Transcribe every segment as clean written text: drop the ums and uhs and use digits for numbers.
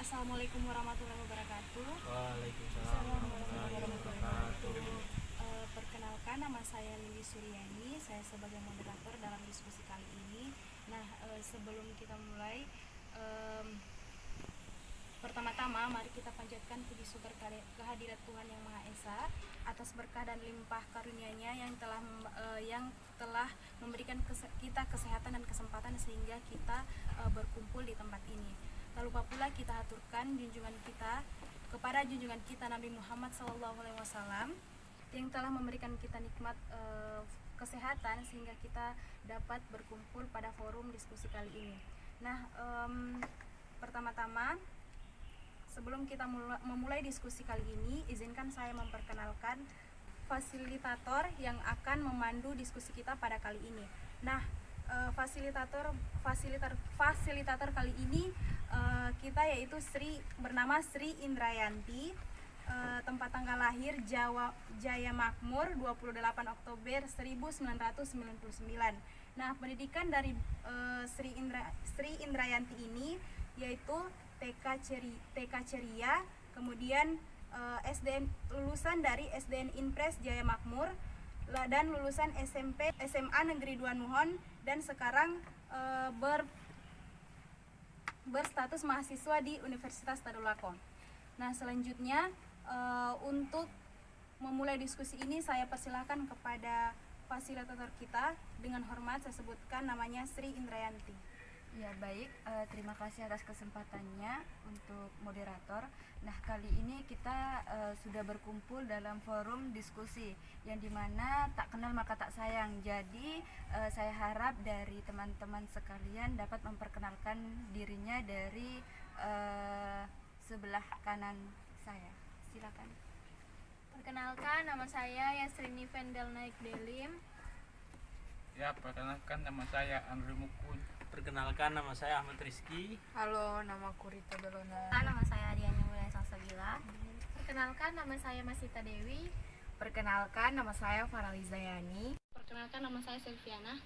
Assalamualaikum warahmatullahi wabarakatuh. Waalaikumsalam warahmatullahi wabarakatuh. Perkenalkan, nama saya Lili Suryani. Saya sebagai moderator dalam diskusi kali ini. Sebelum kita mulai, pertama-tama mari kita panjatkan puji syukur kehadirat Tuhan Yang Maha Esa atas berkah dan limpah karunia-Nya yang telah memberikan kita kesehatan dan kesempatan sehingga kita berkumpul di tempat ini. Tak lupa pula kita aturkan kepada junjungan kita Nabi Muhammad SAW yang telah memberikan kita nikmat kesehatan sehingga kita dapat berkumpul pada forum diskusi kali ini. Pertama-tama, sebelum kita memulai diskusi kali ini, izinkan saya memperkenalkan fasilitator yang akan memandu diskusi kita pada kali ini. Fasilitator kali ini kita yaitu bernama Sri Indrayanti, tempat tanggal lahir Jaya Makmur 28 Oktober 1999. Pendidikan dari Sri Indrayanti ini yaitu TK Ceria, kemudian lulusan dari SDN Impres Jaya Makmur, dan lulusan SMA Negeri 2 Nuhon, dan sekarang berstatus mahasiswa di Universitas Tadulako. Selanjutnya untuk memulai diskusi ini saya persilahkan kepada fasilitator kita. Dengan hormat saya sebutkan namanya Sri Indrayanti. Ya baik, terima kasih atas kesempatannya untuk moderator. Kali ini kita sudah berkumpul dalam forum diskusi yang dimana tak kenal maka tak sayang. Jadi saya harap dari teman-teman sekalian dapat memperkenalkan dirinya dari sebelah kanan saya. Silakan. Perkenalkan, nama saya Yasrini Vendel Naik Delim. Ya, perkenalkan nama saya Andri Mukun. Perkenalkan, nama saya Ahmad Rizky. Halo, nama aku Rita Belona. Nama saya Diana Mulai Salsabila. Perkenalkan, nama saya Masita Dewi. Perkenalkan, nama saya Faraliza Yani. Perkenalkan, nama saya Selviana.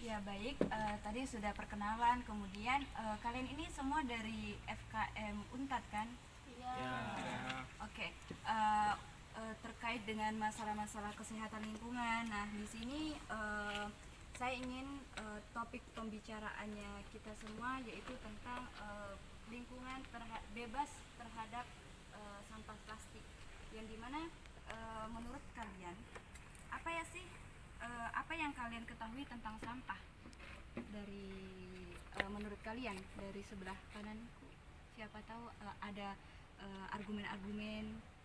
Ya baik, tadi sudah perkenalan. Kemudian kalian ini semua dari FKM Unpad kan? Iya. Ya. Oke. Terkait dengan masalah-masalah kesehatan lingkungan. Di sini saya ingin topik pembicaraannya kita semua yaitu tentang lingkungan bebas terhadap sampah plastik, yang dimana menurut kalian apa yang kalian ketahui tentang sampah dari menurut kalian dari sebelah kananku? Siapa tahu ada argumen-argumen.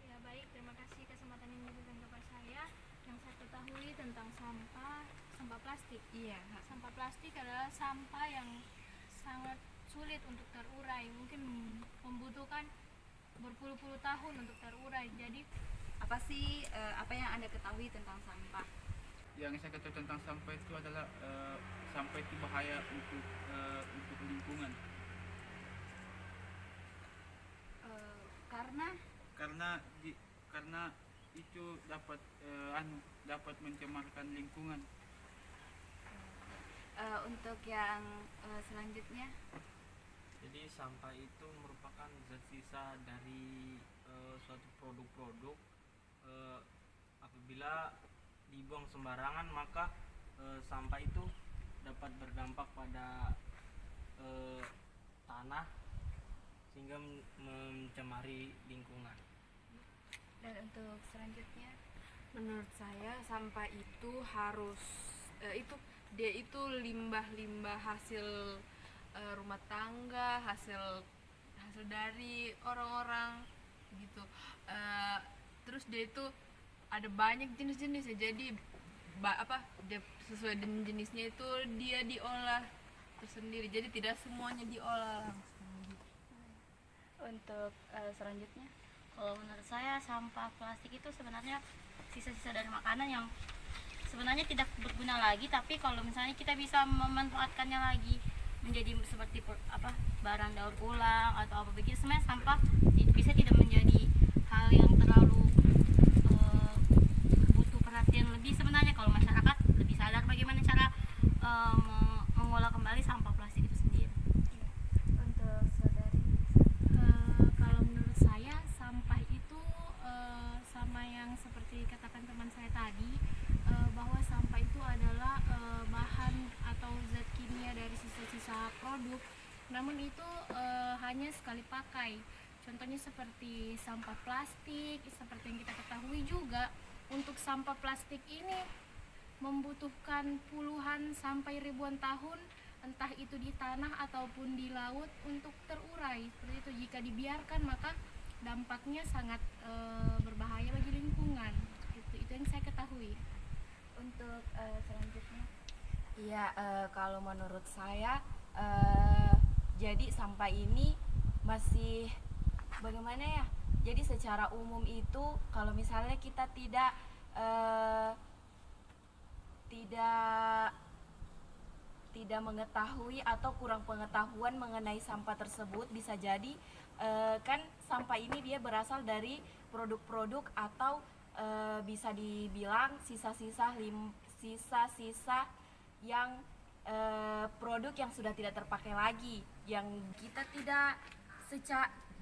Ya baik, terima kasih kesempatan yang diberikan kepada saya. Yang saya ketahui tentang sampah plastik. Iya. Sampah plastik adalah sampah yang sangat sulit untuk terurai. Mungkin membutuhkan berpuluh-puluh tahun untuk terurai. Jadi apa yang Anda ketahui tentang sampah? Yang saya ketahui tentang sampah itu adalah sampah itu bahaya untuk lingkungan. Karena itu dapat mencemarkan lingkungan. Untuk yang selanjutnya, Jadi sampah itu merupakan zat sisa dari suatu produk-produk. Apabila dibuang sembarangan maka sampah itu dapat berdampak pada tanah sehingga mencemari lingkungan. dan untuk selanjutnya, Menurut saya sampah itu harus dia itu limbah-limbah hasil rumah tangga, hasil dari orang-orang gitu. Terus dia itu ada banyak jenis-jenisnya. Jadi dia sesuai dengan jenisnya itu dia diolah itu sendiri. Jadi tidak semuanya diolah langsung gitu. Untuk selanjutnya, Kalau menurut saya sampah plastik itu sebenarnya sisa-sisa dari makanan yang sebenarnya tidak berguna lagi, tapi kalau misalnya kita bisa memanfaatkannya lagi menjadi seperti barang daur ulang atau apa begitu, sebenarnya sampah bisa tidak menjadi hal yang terlalu butuh perhatian lebih sebenarnya kalau masyarakat lebih sadar bagaimana cara mengolah kembali sampah plastik itu sendiri. untuk saudari. Kalau menurut saya sampah itu sama yang seperti katakan teman saya tadi, bahwa sampah itu adalah bahan atau zat kimia dari sisa-sisa produk, namun itu hanya sekali pakai. Contohnya seperti sampah plastik, seperti yang kita ketahui juga untuk sampah plastik ini membutuhkan puluhan sampai ribuan tahun, entah itu di tanah ataupun di laut, untuk terurai. Seperti itu, jika dibiarkan maka dampaknya sangat berbahaya bagi lingkungan. Itu yang saya ketahui. Untuk selanjutnya, Iya, kalau menurut saya jadi sampah ini masih bagaimana ya? Jadi secara umum itu kalau misalnya kita tidak mengetahui atau kurang pengetahuan mengenai sampah tersebut, bisa jadi kan sampah ini dia berasal dari produk-produk atau bisa dibilang sisa-sisa yang produk yang sudah tidak terpakai lagi, yang kita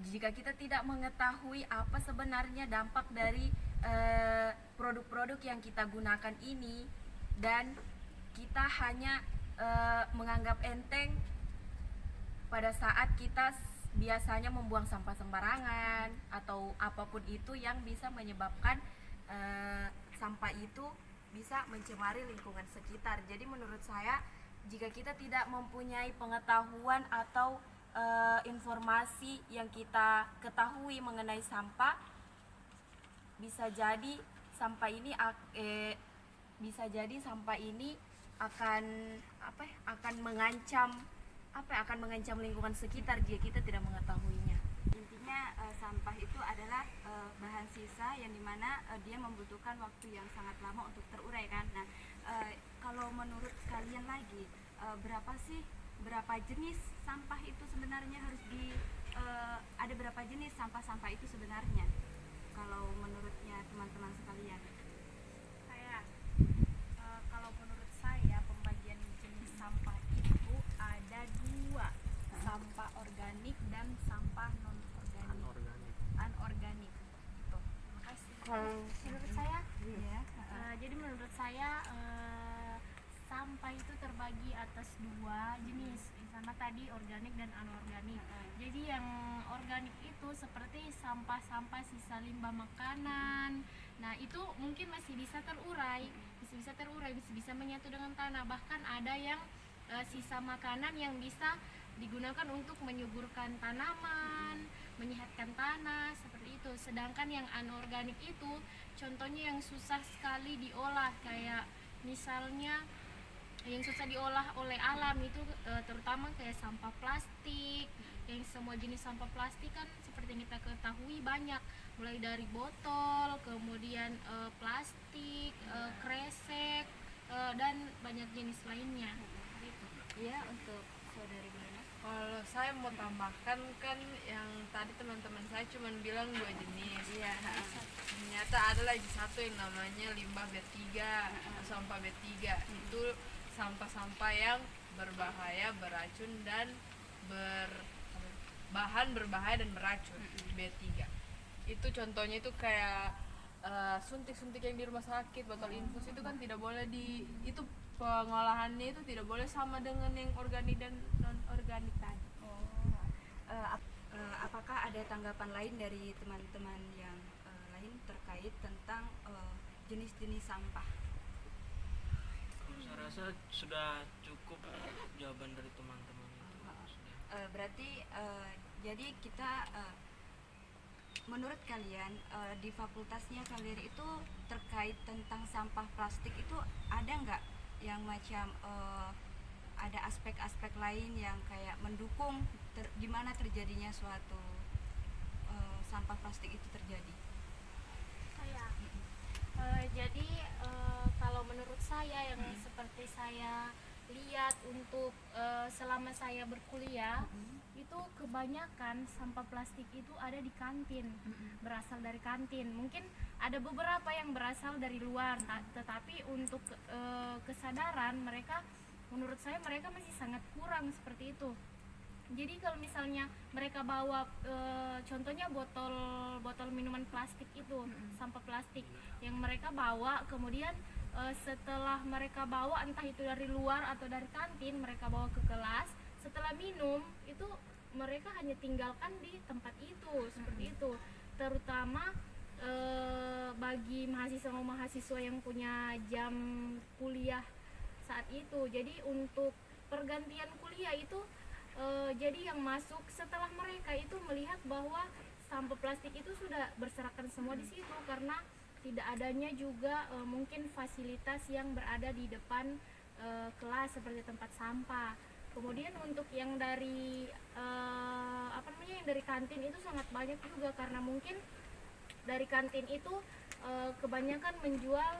jika kita tidak mengetahui apa sebenarnya dampak dari produk-produk yang kita gunakan ini, dan kita hanya menganggap enteng pada saat kita biasanya membuang sampah sembarangan atau apapun itu yang bisa menyebabkan sampah itu bisa mencemari lingkungan sekitar. Jadi menurut saya, jika kita tidak mempunyai pengetahuan atau informasi yang kita ketahui mengenai sampah, bisa jadi sampah ini akan mengancam lingkungan sekitar jika kita tidak mengetahuinya. intinya sampah itu adalah bahan sisa yang dimana dia membutuhkan waktu yang sangat lama untuk terurai kan. Nah, kalau menurut kalian lagi, berapa jenis sampah itu sebenarnya ada berapa jenis sampah-sampah itu sebenarnya? Kalau menurutnya teman-teman sekalian. Kalau menurut saya pembagian jenis sampah itu ada dua, sampah organik dan sampah non anorganik. Tuh, terima kasih. Menurut saya, Iya. jadi menurut saya sampah itu terbagi atas dua jenis, sama tadi organik dan anorganik. Jadi yang organik itu seperti sampah-sampah sisa limbah makanan. Nah, itu mungkin masih bisa terurai, bisa menyatu dengan tanah. Bahkan ada yang sisa makanan yang bisa digunakan untuk menyuburkan tanaman, menyehatkan tanah, seperti itu. Sedangkan yang anorganik itu contohnya yang susah sekali diolah, kayak misalnya yang susah diolah oleh alam itu terutama kayak sampah plastik. Yang semua jenis sampah plastik kan seperti yang kita ketahui banyak, mulai dari botol, kemudian plastik, kresek, dan banyak jenis lainnya. Gitu. Iya, untuk saudari Bruna. Kalau saya mau tambahkan, kan yang tadi teman-teman saya cuma bilang dua jenis. Iya. Ternyata ada lagi satu yang namanya limbah B3, sampah B3. Itu sampah-sampah yang berbahaya, beracun, dan bahan berbahaya dan beracun. B3 itu contohnya itu kayak suntik-suntik yang di rumah sakit, botol infus itu kan tidak boleh itu pengolahannya itu tidak boleh sama dengan yang organik dan non organik tadi. Apakah ada tanggapan lain dari teman-teman yang lain terkait tentang jenis-jenis sampah? Saya rasa sudah cukup jawaban dari teman-teman itu. Berarti jadi kita menurut kalian di fakultasnya kalian itu terkait tentang sampah plastik itu ada nggak yang macam ada aspek-aspek lain yang kayak mendukung gimana terjadinya suatu sampah plastik itu terjadi? Saya jadi kalau menurut saya yang seperti saya lihat untuk selama saya berkuliah itu kebanyakan sampah plastik itu ada di kantin, berasal dari kantin. Mungkin ada beberapa yang berasal dari luar, tetapi untuk kesadaran mereka, menurut saya mereka masih sangat kurang seperti itu. Jadi kalau misalnya mereka bawa contohnya botol minuman plastik itu, sampah plastik yang mereka bawa, kemudian setelah mereka bawa entah itu dari luar atau dari kantin, mereka bawa ke kelas, setelah minum itu mereka hanya tinggalkan di tempat itu, seperti itu. Terutama bagi mahasiswa yang punya jam kuliah saat itu. Jadi untuk pergantian kuliah itu jadi yang masuk setelah mereka itu melihat bahwa sampah plastik itu sudah berserakan semua di situ, karena tidak adanya juga mungkin fasilitas yang berada di depan kelas seperti tempat sampah. Kemudian untuk yang dari yang dari kantin itu sangat banyak juga, karena mungkin dari kantin itu kebanyakan menjual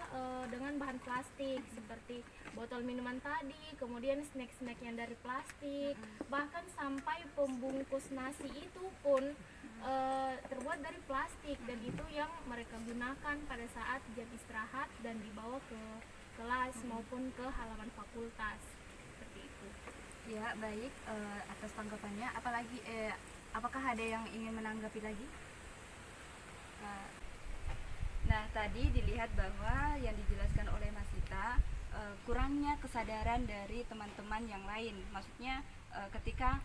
dengan bahan plastik seperti botol minuman tadi, kemudian snack-snack yang dari plastik, bahkan sampai pembungkus nasi itu pun terbuat dari plastik, dan itu yang mereka gunakan pada saat jam istirahat dan dibawa ke kelas maupun ke halaman fakultas, seperti itu. Ya, baik, atas tanggapannya. Apalagi apakah ada yang ingin menanggapi lagi? Nah, tadi dilihat bahwa yang dijelaskan oleh Mas Sita, kurangnya kesadaran dari teman-teman yang lain. Maksudnya ketika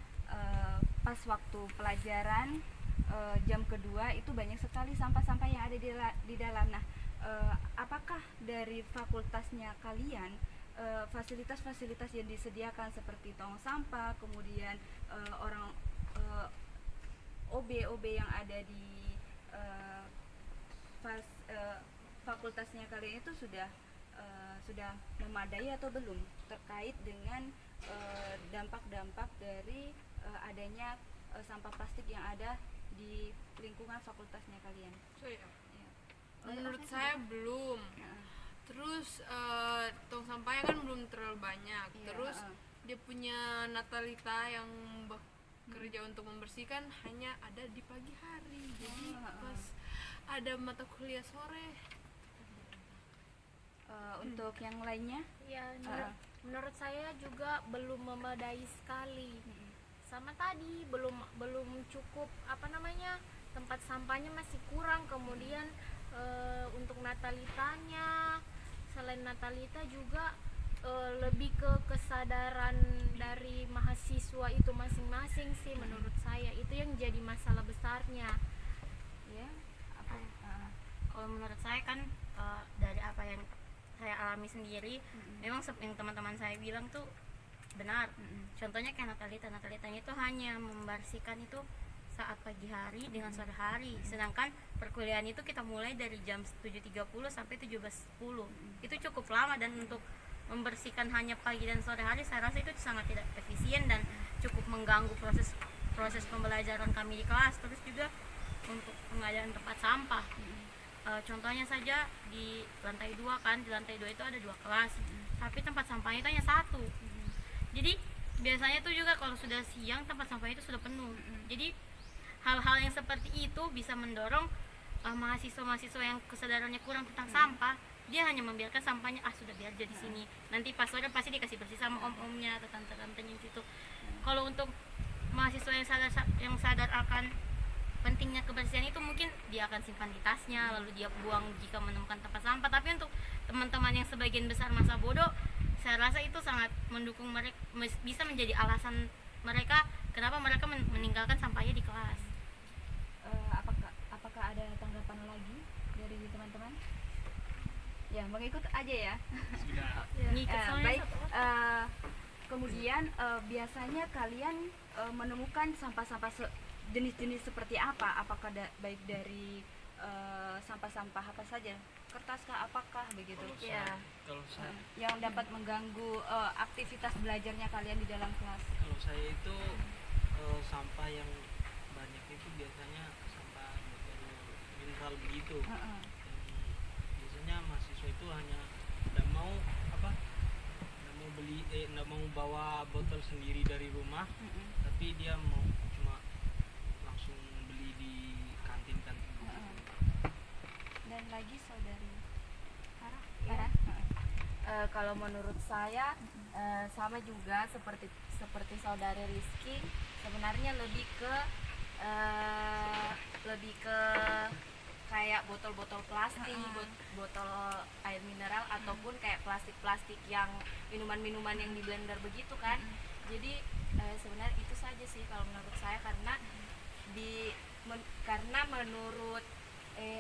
pas waktu pelajaran jam kedua itu banyak sekali sampah-sampah yang ada di dalam. Nah, apakah dari fakultasnya kalian fasilitas-fasilitas yang disediakan seperti tong sampah, kemudian OB yang ada di fakultasnya kalian itu sudah memadai atau belum terkait dengan dampak-dampak dari adanya sampah plastik yang ada di lingkungan fakultasnya kalian? Saya, Ya. menurut saya belum. Terus tong sampahnya kan belum terlalu banyak. Iya, Terus dia punya Natalita yang bekerja untuk membersihkan hanya ada di pagi hari. Jadi pas ada mata kuliah sore. Untuk yang lainnya? Ya, menurut saya juga belum memadai sekali. Sama tadi belum cukup tempat sampahnya masih kurang. Kemudian untuk Natalitanya, selain Natalita juga lebih ke kesadaran dari mahasiswa itu masing-masing sih, menurut saya itu yang jadi masalah besarnya. Ya. Kalau menurut saya kan dari apa yang saya alami sendiri, memang yang teman-teman saya bilang tuh benar. Contohnya kayak Natalitanya itu hanya membersihkan itu saat pagi hari dengan sore hari, sedangkan perkuliahan itu kita mulai dari jam 7.30 sampai 17.10. Itu cukup lama, dan untuk membersihkan hanya pagi dan sore hari saya rasa itu sangat tidak efisien dan cukup mengganggu proses pembelajaran kami di kelas. Terus juga untuk pengadaan tempat sampah, contohnya saja di lantai 2 kan, di lantai 2 itu ada 2 kelas, tapi tempat sampahnya itu hanya 1. Jadi biasanya tuh juga kalau sudah siang tempat sampahnya itu sudah penuh. Jadi hal-hal yang seperti itu bisa mendorong mahasiswa-mahasiswa yang kesadarannya kurang tentang sampah, dia hanya membiarkan sampahnya sudah biar jadi sini, nanti pas sore pasti dikasih bersih sama om-omnya atau tante-tantenya gitu. Kalau untuk mahasiswa yang sadar akan pentingnya kebersihan itu, mungkin dia akan simpan di tasnya lalu dia buang jika menemukan tempat sampah. Tapi untuk teman-teman yang sebagian besar masa bodoh, saya rasa itu sangat mendukung mereka, bisa menjadi alasan mereka kenapa mereka meninggalkan sampahnya di kelas. Apakah ada tanggapan lagi dari teman-teman? Ya, mengikut aja ya. Ngikut soalnya Baik. satu orang. Kemudian biasanya kalian menemukan sampah-sampah jenis-jenis seperti apa? Apakah baik dari sampah-sampah apa saja? kertas kah, apakah begitu? Kalau saya Yang dapat mengganggu aktivitas belajarnya kalian di dalam kelas. kalau saya itu sampah yang banyak itu biasanya sampah botol mineral begitu. Heeh. Biasanya mahasiswa itu hanya tidak mau beli tidak mau bawa botol sendiri dari rumah, Mm-mm. tapi dia mau cuma langsung beli di kantin. Heeh. Dan lagi saudari Farah, Farah? kalau menurut saya sama juga seperti saudari Rizky, sebenarnya lebih ke kayak botol-botol plastik, botol air mineral ataupun kayak plastik-plastik yang minuman-minuman yang di blender begitu kan. Jadi sebenarnya itu saja sih kalau menurut saya, karena karena menurut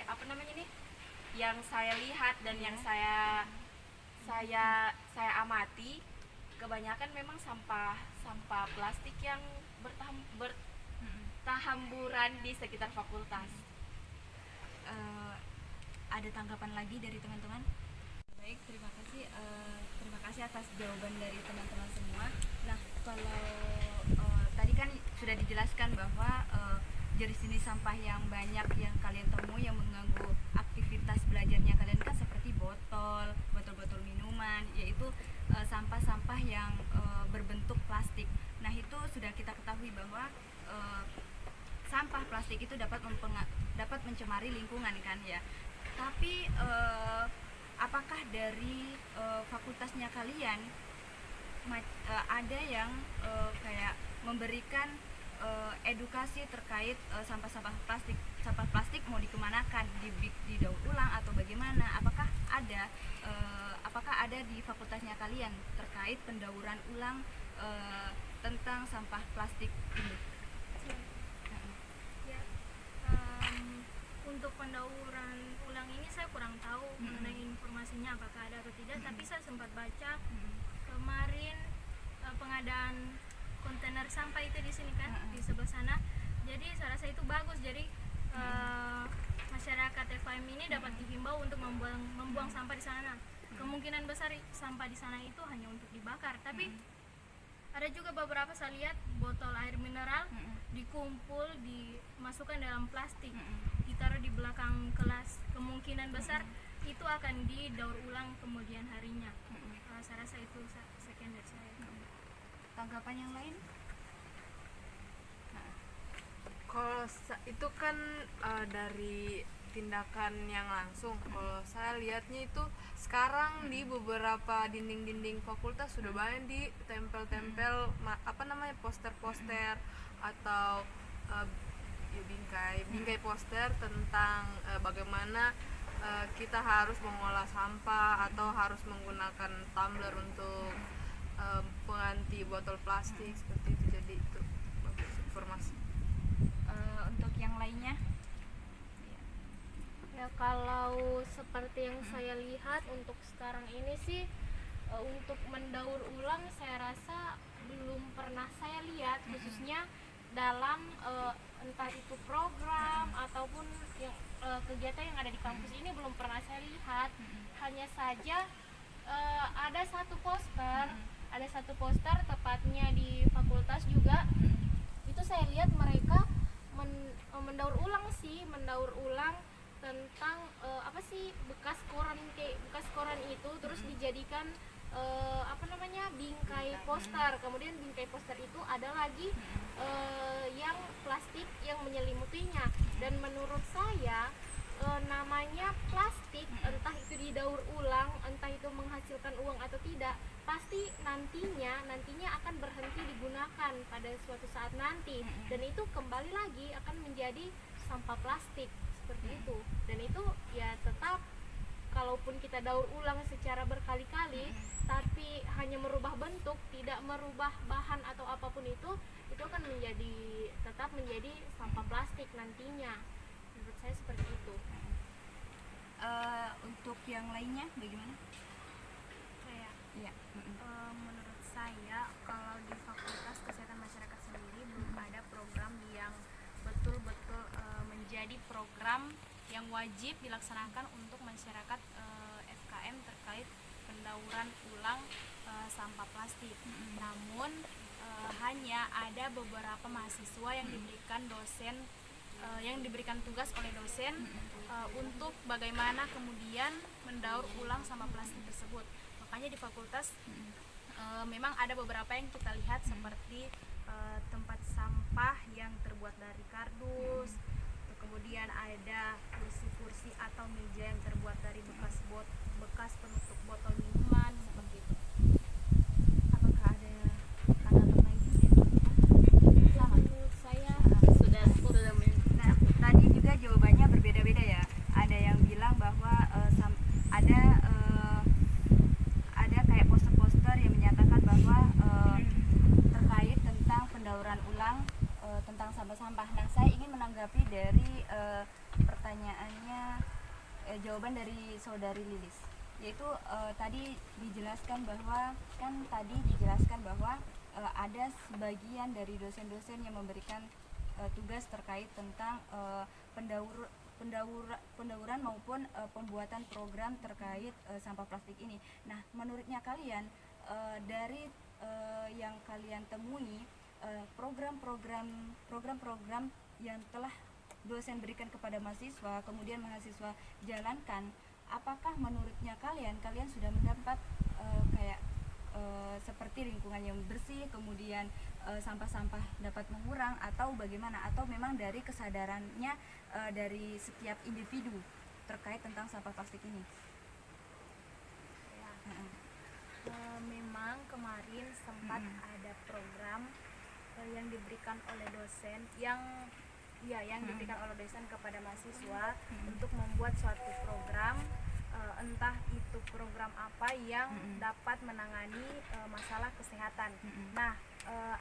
apa namanya nih, yang saya lihat dan yang saya amati, kebanyakan memang sampah plastik yang bertahamburan di sekitar fakultas. Ada tanggapan lagi dari teman-teman? Baik, terima kasih atas jawaban dari teman-teman semua. Nah, kalau tadi kan sudah dijelaskan bahwa jenis sampah yang banyak yang kalian temui yang mengganggu aktivitas belajarnya kalian kan seperti botol-botol minuman, yaitu sampah-sampah yang berbentuk plastik. Nah, itu sudah kita ketahui bahwa sampah plastik itu dapat mencemari lingkungan kan ya. Tapi apakah dari fakultasnya kalian ada yang kayak memberikan edukasi terkait sampah plastik mau dikemanakan, didaur ulang atau bagaimana? Apakah ada di fakultasnya kalian terkait pendauran ulang tentang sampah plastik ini? Untuk pendauran ulang ini saya kurang tahu mengenai informasinya apakah ada atau tidak, tapi saya sempat baca kemarin pengadaan kontainer sampah itu di sini kan, di sebelah sana. Jadi saya rasa itu bagus. Jadi masyarakat FHM ini dapat dihimbau untuk membuang sampah di sana. Kemungkinan besar sampah di sana itu hanya untuk dibakar, tapi ada juga beberapa saya lihat botol air mineral dikumpul, dimasukkan dalam plastik, ditaruh di belakang kelas. Kemungkinan besar itu akan didaur ulang kemudian harinya. Saya rasa itu sekian dari saya. Tanggapan yang lain? Kalau itu kan dari tindakan yang langsung. Kalau saya lihatnya itu sekarang di beberapa dinding-dinding fakultas sudah banyak ditempel-tempel poster-poster atau bingkai poster tentang bagaimana kita harus mengolah sampah atau harus menggunakan tumbler untuk pengganti botol plastik seperti itu. Jadi itu bagus informasi. Untuk yang lainnya? Ya, kalau seperti yang saya lihat untuk sekarang ini sih untuk mendaur ulang saya rasa belum pernah saya lihat, khususnya dalam entah itu program ataupun yang kegiatan yang ada di kampus ini belum pernah saya lihat. Hanya saja ada satu poster tepatnya di fakultas juga, itu saya lihat mereka mendaur ulang tentang bekas koran itu terus dijadikan bingkai poster. Kemudian bingkai poster itu ada lagi yang plastik yang menyelimutinya, dan menurut saya namanya plastik, entah itu didaur ulang, entah itu menghasilkan uang atau tidak, pasti nantinya akan berhenti digunakan pada suatu saat nanti, dan itu kembali lagi akan menjadi sampah plastik seperti itu. Dan itu ya tetap, kalaupun kita daur ulang secara berkali-kali tapi hanya merubah bentuk, tidak merubah bahan atau apapun itu akan tetap menjadi sampah plastik nantinya. Menurut saya seperti itu. Untuk yang lainnya bagaimana? Menurut saya kalau di Fakultas Kesehatan Masyarakat sendiri belum ada program yang betul-betul menjadi program yang wajib dilaksanakan untuk masyarakat FKM terkait pendauran ulang sampah plastik. Namun hanya ada beberapa mahasiswa yang diberikan diberikan tugas oleh dosen untuk bagaimana kemudian mendaur ulang sampah plastik tersebut. Makanya di fakultas memang ada beberapa yang kita lihat seperti tempat sampah yang terbuat dari kardus, kemudian ada kursi-kursi atau meja yang terbuat dari bekas penutup botol minuman seperti itu. Apakah ada tanggapan lain? Menurut saya sudah Nah, tadi juga jawabannya berbeda-beda ya. Ada yang bilang bahwa ada kayak poster-poster yang menyatakan bahwa terkait tentang pendauran ulang tentang sampah-sampah. Nah, saya ingin menanggapi dari pertanyaannya, jawaban dari saudari Lilis, yaitu tadi dijelaskan bahwa ada sebagian dari dosen-dosen yang memberikan tugas terkait tentang pendauran maupun pembuatan program terkait sampah plastik ini. Nah, menurutnya kalian dari yang kalian temui, program-program yang telah dosen berikan kepada mahasiswa, kemudian mahasiswa jalankan, apakah menurutnya kalian sudah mendapat seperti lingkungan yang bersih, kemudian sampah-sampah dapat mengurang, atau bagaimana, atau memang dari kesadarannya dari setiap individu terkait tentang sampah plastik ini? Memang kemarin sempat ada program yang diberikan oleh dosen diberikan oleh dosen kepada mahasiswa untuk membuat suatu program, entah itu program apa yang dapat menangani masalah kesehatan. Nah,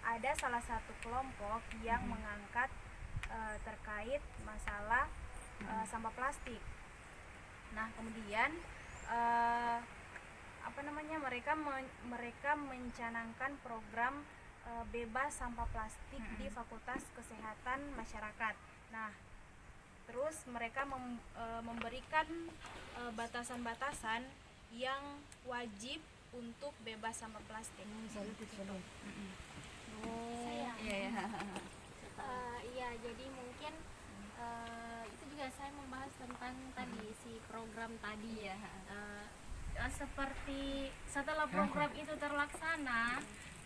ada salah satu kelompok yang mengangkat terkait masalah sampah plastik. Nah, kemudian mereka mencanangkan program bebas sampah plastik di Fakultas Kesehatan Masyarakat. Nah, terus mereka memberikan batasan-batasan yang wajib untuk bebas sampah plastik. Iya, jadi mungkin itu juga saya membahas tentang tadi si program tadi ya. Seperti setelah program itu terlaksana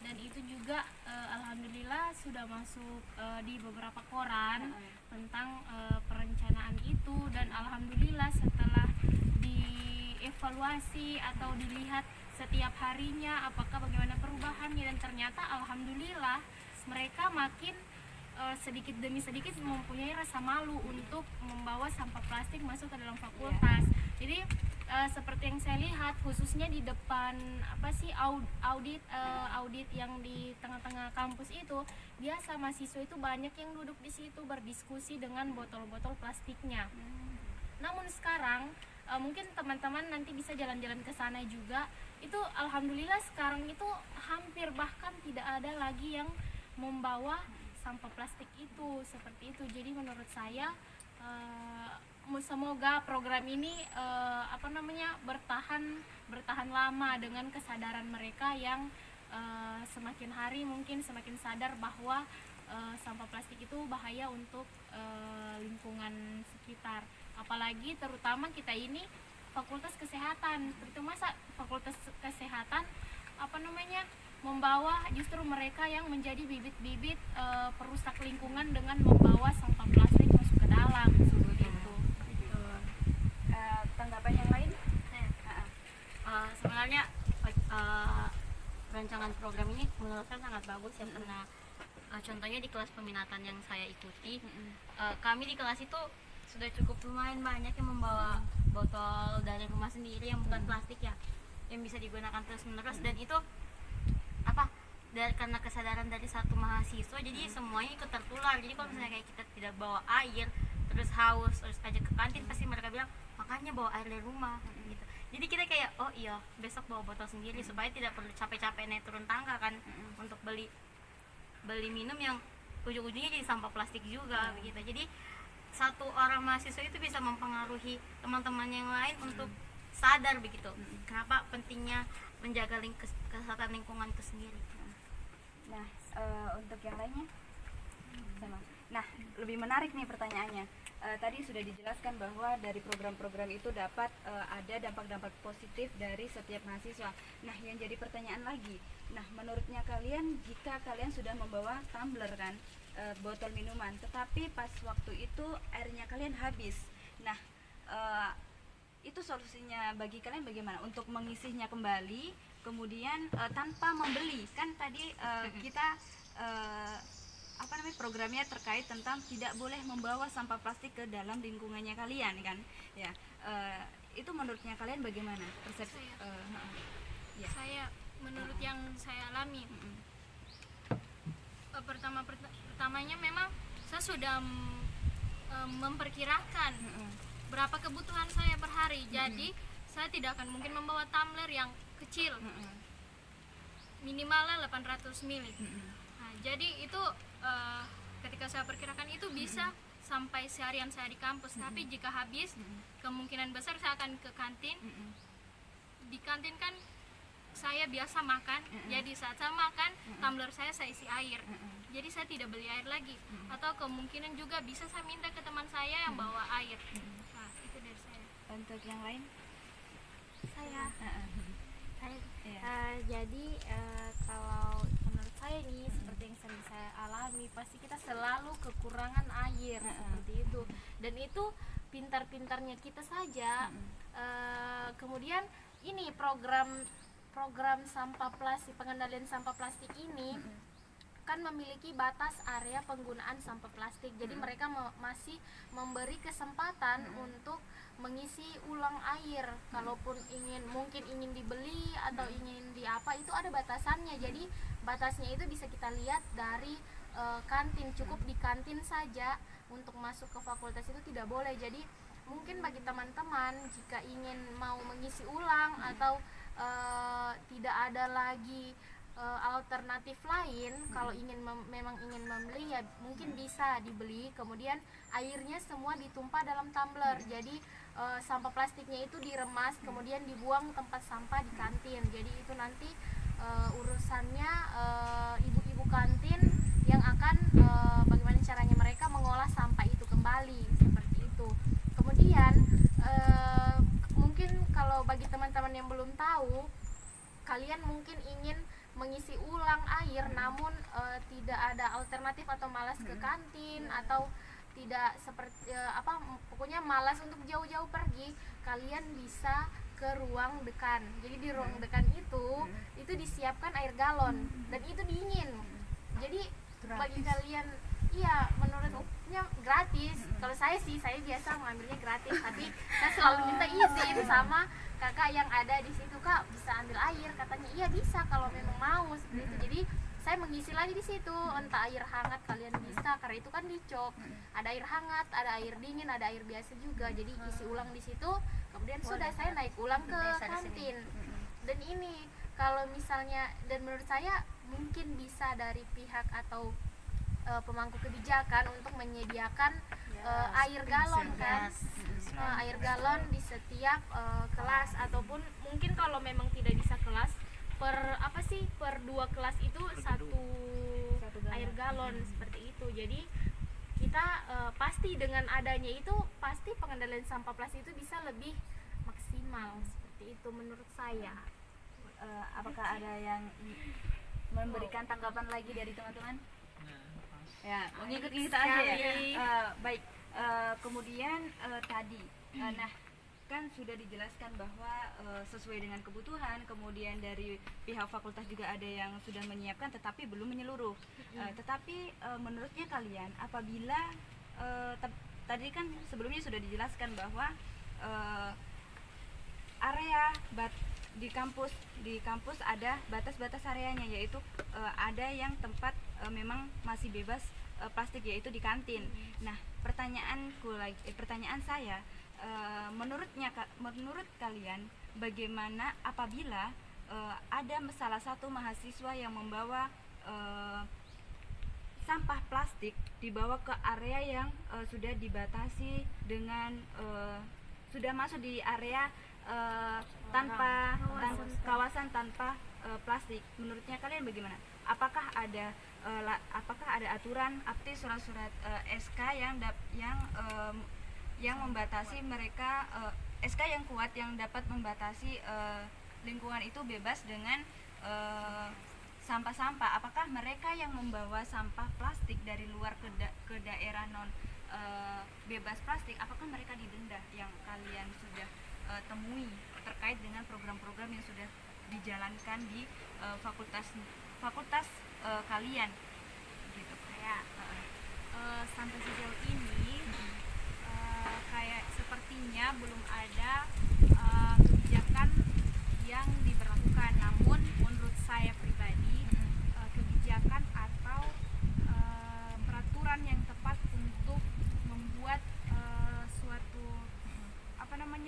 dan itu juga alhamdulillah sudah masuk di beberapa koran tentang perencanaan itu, dan alhamdulillah setelah dievaluasi atau dilihat setiap harinya apakah bagaimana perubahannya, dan ternyata alhamdulillah mereka makin sedikit demi sedikit mempunyai rasa malu untuk membawa sampah plastik masuk ke dalam fakultas. Jadi seperti yang saya lihat khususnya di depan audit yang di tengah-tengah kampus itu, biasa mahasiswa itu banyak yang duduk di situ berdiskusi dengan botol-botol plastiknya. Namun sekarang mungkin teman-teman nanti bisa jalan-jalan ke sana juga, itu alhamdulillah sekarang itu hampir bahkan tidak ada lagi yang membawa sampah plastik itu seperti itu. Jadi menurut saya semoga program ini bertahan lama dengan kesadaran mereka yang semakin hari mungkin semakin sadar bahwa sampah plastik itu bahaya untuk lingkungan sekitar. Apalagi terutama kita ini Fakultas Kesehatan, terutama Fakultas Kesehatan membawa justru mereka yang menjadi bibit-bibit perusak lingkungan dengan membawa sampah plastik masuk ke dalam seperti itu. Tanggapan yang lain? Sebenarnya rancangan program ini menurut saya sangat bagus ya, karena contohnya di kelas peminatan yang saya ikuti, kami di kelas itu sudah cukup lumayan banyak yang membawa botol dari rumah sendiri yang bukan plastik ya, yang bisa digunakan terus menerus, dan itu karena kesadaran dari satu mahasiswa, jadi semuanya ikut tertular. Jadi kalau misalnya kayak kita tidak bawa air terus haus terus aja ke kantin, pasti mereka bilang makanya bawa air dari rumah gitu. Jadi kita kayak oh iya besok bawa botol sendiri supaya tidak perlu capek-capek naik turun tangga kan untuk beli minum yang ujung-ujungnya jadi sampah plastik juga begitu. Jadi satu orang mahasiswa itu bisa mempengaruhi teman-teman yang lain untuk sadar begitu. Kenapa pentingnya menjaga kesehatan lingkungan itu sendiri. Nah, untuk yang lainnya sama. Nah, lebih menarik nih pertanyaannya. Tadi sudah dijelaskan bahwa dari program-program itu dapat ada dampak-dampak positif dari setiap mahasiswa. Nah, yang jadi pertanyaan lagi, nah menurutnya kalian jika kalian sudah membawa tumbler kan, botol minuman, tetapi pas waktu itu airnya kalian habis. Nah, itu solusinya bagi kalian bagaimana untuk mengisinya kembali, kemudian tanpa membeli? Kan tadi kita programnya terkait tentang tidak boleh membawa sampah plastik ke dalam lingkungannya kalian kan, ya. Itu menurutnya kalian bagaimana persepsi? Ya. Saya menurut yang saya alami, pertamanya memang saya sudah memperkirakan berapa kebutuhan saya per hari. Jadi saya tidak akan mungkin membawa tumbler yang kecil, minimalnya 800 ml. Nah, jadi itu ketika saya perkirakan itu bisa sampai seharian saya di kampus. Tapi jika habis, kemungkinan besar saya akan ke kantin. Di kantin kan saya biasa makan, jadi saat saya makan tumbler saya isi air. Jadi saya tidak beli air lagi. Atau kemungkinan juga bisa saya minta ke teman saya yang bawa air. Nah, itu dari saya. Untuk yang lain? Jadi kalau menurut saya nih, seperti yang sering saya alami, pasti kita selalu kekurangan air seperti itu. Dan itu pintar-pintarnya kita saja. Kemudian ini program sampah plastik, pengendalian sampah plastik ini kan memiliki batas area penggunaan sampah plastik. Jadi mereka masih memberi kesempatan untuk mengisi ulang air. Kalaupun mungkin ingin dibeli atau ingin itu ada batasannya. Jadi batasnya itu bisa kita lihat dari kantin. Cukup di kantin saja, untuk masuk ke fakultas itu tidak boleh. Jadi mungkin bagi teman-teman jika ingin mau mengisi ulang atau tidak ada lagi alternatif lain, kalau memang ingin membeli, ya mungkin bisa dibeli. Kemudian airnya semua ditumpah dalam tumbler. Jadi sampah plastiknya itu diremas, kemudian dibuang tempat sampah di kantin. Jadi itu nanti urusannya ibu-ibu kantin yang akan bagaimana caranya mereka mengolah sampah itu kembali, seperti itu. Kemudian mungkin kalau bagi teman-teman yang belum tahu, kalian mungkin ingin mengisi ulang air, namun tidak ada alternatif atau malas ke kantin, atau tidak seperti pokoknya malas untuk jauh-jauh pergi, kalian bisa ke ruang dekan. Jadi di ruang dekan itu disiapkan air galon dan itu dingin. Jadi bagi kalian, iya, menurutnya gratis. Kalau saya biasa mengambilnya gratis, tapi saya selalu minta izin sama kakak yang ada di situ, Kak bisa ambil air, katanya iya bisa kalau memang mau, seperti itu. Jadi saya mengisi lagi di situ, entah air hangat kalian bisa, karena itu kan dicop, ada air hangat, ada air dingin, ada air biasa juga. Jadi isi ulang di situ, kemudian sudah saya naik ulang ke kantin. Dan ini kalau misalnya, dan menurut saya mungkin bisa dari pihak atau pemangku kebijakan untuk menyediakan air galon kan, air galon di setiap kelas, ataupun mungkin kalau memang tidak bisa kelas per 2 kelas itu satu air galon, seperti itu. Jadi kita pasti dengan adanya itu pasti pengendalian sampah plastik itu bisa lebih maksimal, seperti itu menurut saya. Apakah ada yang memberikan tanggapan lagi dari teman-teman? Ya, mengikuti kita aja ya. Baik. Kemudian tadi, nah kan sudah dijelaskan bahwa sesuai dengan kebutuhan, kemudian dari pihak fakultas juga ada yang sudah menyiapkan, tetapi belum menyeluruh. Tetapi menurutnya kalian, apabila tadi kan sebelumnya sudah dijelaskan bahwa area di kampus ada batas-batas areanya, yaitu ada yang tempat memang masih bebas plastik, yaitu di kantin. Nah, pertanyaan saya, menurut kalian bagaimana apabila ada salah satu mahasiswa yang membawa sampah plastik plastik dibawa ke area yang sudah dibatasi dengan sudah masuk di area tanpa kawasan tanpa plastik. Menurutnya kalian bagaimana? Apakah ada aturan aktif surat-surat SK yang membatasi mereka, SK yang kuat yang dapat membatasi lingkungan itu bebas dengan sampah-sampah? Apakah mereka yang membawa sampah plastik dari luar ke daerah non bebas plastik, apakah mereka didenda yang kalian sudah temui terkait dengan program-program yang sudah dijalankan di fakultas kalian gitu? Kayak sampai sejauh ini kayak sepertinya belum ada kebijakan yang diberlakukan. Namun menurut saya pribadi kebijakan atau peraturan yang tepat untuk membuat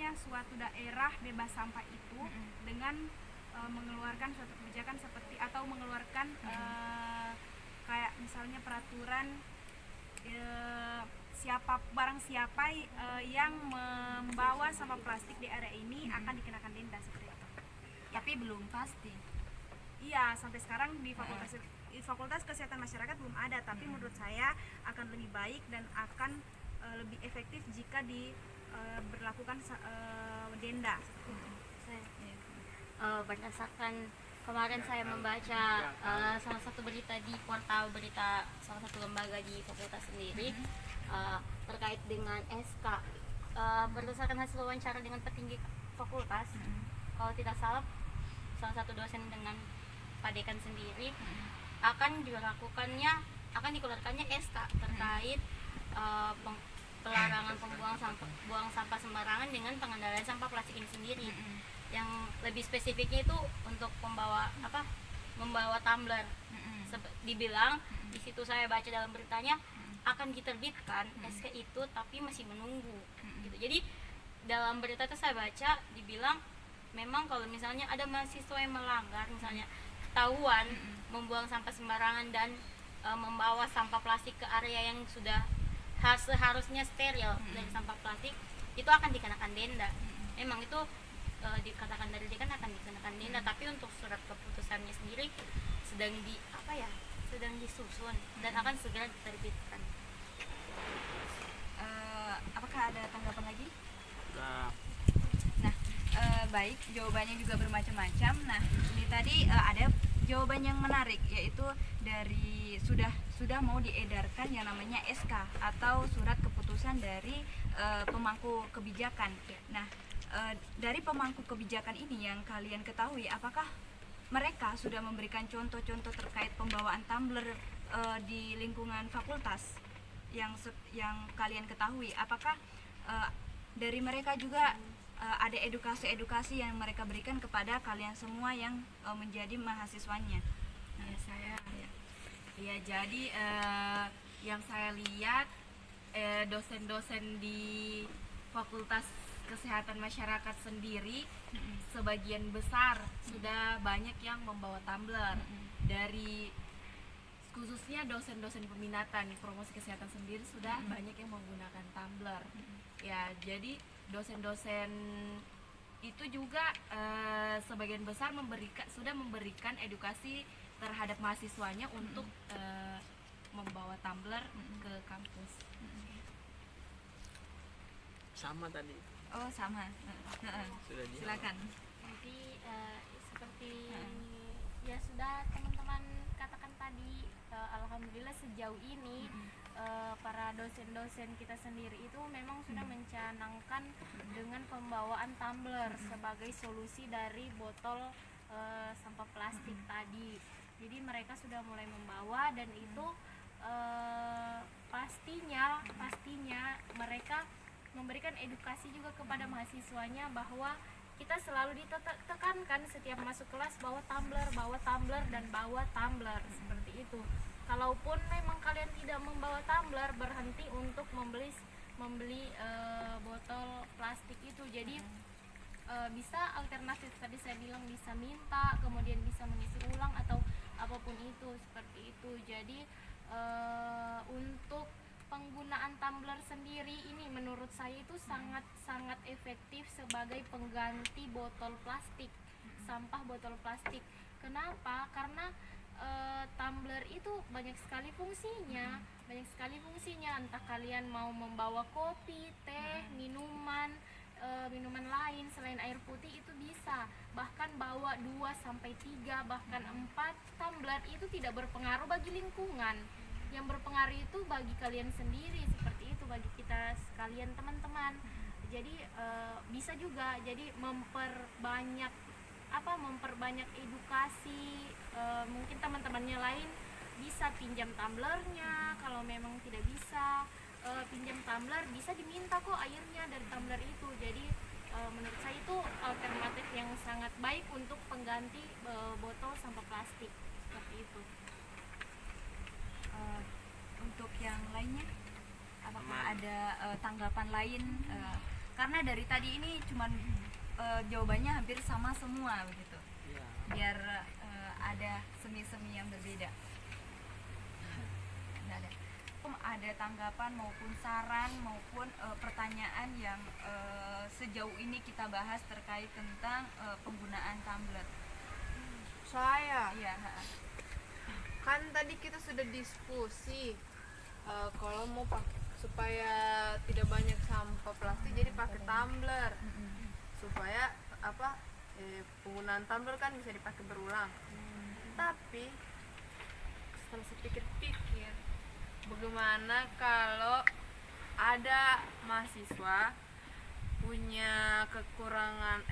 suatu daerah bebas sampah itu dengan mengeluarkan suatu kebijakan seperti atau mengeluarkan kayak misalnya peraturan barang siapa yang membawa sampah plastik di area ini akan dikenakan denda seperti itu. Tapi belum pasti. Iya, sampai sekarang di Fakultas Kesehatan Masyarakat belum ada, tapi menurut saya akan lebih baik dan akan lebih efektif jika diberlakukan denda. Berdasarkan kemarin saya membaca salah satu berita di portal berita salah satu lembaga di fakultas sendiri terkait dengan SK, berdasarkan hasil wawancara dengan petinggi fakultas, kalau tidak salah satu dosen dengan Pak Dekan sendiri akan dikeluarkannya SK terkait pelarangan buang sampah sembarangan dengan pengendalian sampah plastik ini sendiri. Yang lebih spesifiknya itu untuk membawa tumbler. Dibilang di situ saya baca dalam beritanya akan diterbitkan SK itu, tapi masih menunggu gitu. Jadi dalam berita itu saya baca dibilang memang kalau misalnya ada mahasiswa yang melanggar, misalnya ketahuan membuang sampah sembarangan dan membawa sampah plastik ke area yang sudah seharusnya steril dari sampah plastik, itu akan dikenakan denda. Memang itu dikatakan dari dekan akan dikenakan denda, tapi untuk surat keputusannya sendiri sedang disusun dan akan segera diterbitkan. Apakah ada tanggapan lagi? Enggak. Nah, baik, jawabannya juga bermacam-macam. Nah, ini tadi ada jawaban yang menarik, yaitu dari sudah mau diedarkan yang namanya SK atau surat keputusan dari pemangku kebijakan. Nah, dari pemangku kebijakan ini yang kalian ketahui, apakah mereka sudah memberikan contoh-contoh terkait pembawaan tumbler di lingkungan fakultas yang kalian ketahui? Apakah dari mereka juga ada edukasi-edukasi yang mereka berikan kepada kalian semua yang menjadi mahasiswanya? Jadi yang saya lihat dosen-dosen di Fakultas Kesehatan Masyarakat sendiri sebagian besar sudah banyak yang membawa tumbler. Dari khususnya dosen-dosen peminatan promosi kesehatan sendiri sudah banyak yang menggunakan tumbler. Ya, jadi dosen-dosen itu juga sebagian besar sudah memberikan edukasi terhadap mahasiswanya untuk membawa tumbler ke kampus. Sama tadi. Oh, sama. Sudah dijawab. Silakan. Jadi seperti ya sudah teman-teman katakan tadi, alhamdulillah sejauh ini para dosen-dosen kita sendiri itu memang sudah mencanangkan dengan pembawaan tumbler sebagai solusi dari botol sampah plastik tadi. Jadi mereka sudah mulai membawa, dan itu pastinya mereka memberikan edukasi juga kepada mahasiswanya bahwa kita selalu ditekankan setiap masuk kelas bawa tumbler dan bawa tumbler seperti itu. Kalaupun memang kalian tidak membawa tumbler, berhenti untuk membeli botol plastik itu. Jadi bisa alternatif tadi saya bilang, bisa minta, kemudian bisa mengisi ulang atau apapun itu seperti itu. Jadi tumbler sendiri ini menurut saya itu sangat efektif sebagai pengganti botol plastik, sampah botol plastik. Kenapa? Karena tumbler itu banyak sekali fungsinya, entah kalian mau membawa kopi, teh, minuman lain selain air putih itu bisa. Bahkan bawa 2 sampai 3 bahkan 4 tumbler itu tidak berpengaruh bagi lingkungan. Yang berpengaruh itu bagi kalian sendiri, seperti itu bagi kita sekalian teman-teman. Jadi bisa juga jadi memperbanyak edukasi. Mungkin teman-temannya lain bisa pinjam tumblernya, kalau memang tidak bisa pinjam tumbler bisa diminta kok airnya dari tumbler itu. Jadi menurut saya itu alternatif yang sangat baik untuk pengganti botol sampah plastik, seperti itu. Untuk yang lainnya, apakah ada tanggapan lain? Karena dari tadi ini cuman jawabannya hampir sama semua begitu. Iya. Biar ada semi-semi yang berbeda. Nggak ada. Ada tanggapan maupun saran maupun pertanyaan yang sejauh ini kita bahas terkait tentang penggunaan tumbler. Saya Iya. kan tadi kita sudah diskusi kalau mau supaya tidak banyak sampah plastik jadi pakai tumbler, supaya penggunaan tumbler kan bisa dipakai berulang. Tapi setelah saya pikir-pikir, bagaimana kalau ada mahasiswa punya kekurangan